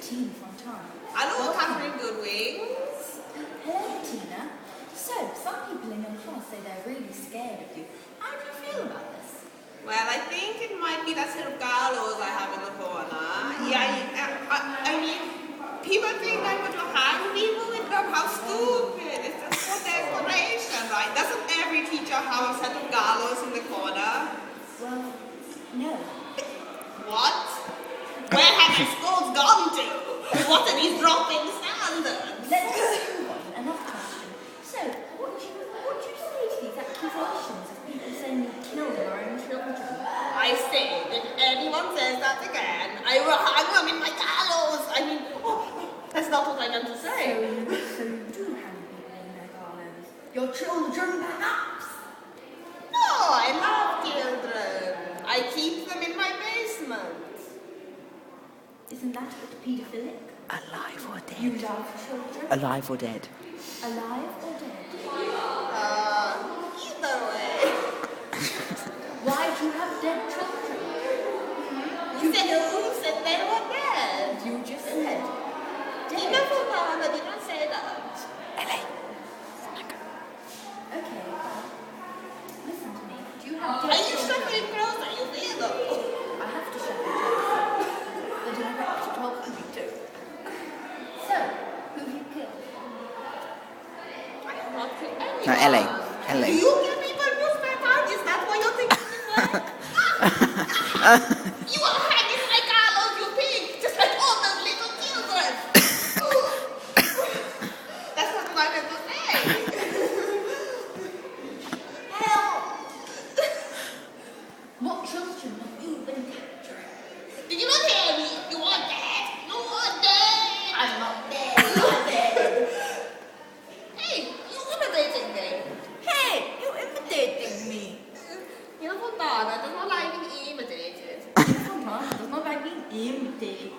Tina from time. Hello, Catherine Goodwings. Hello, Tina. So, some people in your class say they're really scared of you. How do you feel about this? Well, I think it might be that sort of gallows I have in the corner. Yeah, I mean, people think I want to hang people with them. How stupid. It's just for decoration, right? Doesn't every teacher have a set of gallows in the corner? Well, no. What? Where have the schools gone to? What are these dropping standards? Let's move on. Another question. So, what do you say to these accusations of people saying you killed their own children? I say, if anyone says that again, I will hang them in my gallows. I mean, that's not what I meant to say. So you do hang people in their gallows? Your children, perhaps? No, I love children. I keep them in my basement. Isn't that what paedophilic? Alive or You dead? love children? Alive or dead? Alive or dead? Either way. Why do you have dead children? You said they were dead. You just said You dead. never know, I did not say that. Ellie! Okay, well, listen to me. Do you have Are dead you children? shuffling closer, you weirdo? I have to shut the door. The director told me to. So, who have you killed? I have not killed anyone. No, Ellie. Do Ellie. you give people newspaper? Is that what you're thinking? You are hanging my gallows, you pig! Just like all those little children! That's not what I meant to say! Help! What children have you been capturing? Did you not hear me? You are dead! You are dead! I'm not dead. I'm dead. Hey, you imitating me! Hey, you're imitating me. You know what, Donna? I don't like being imitated. Come on, does not like being imitated.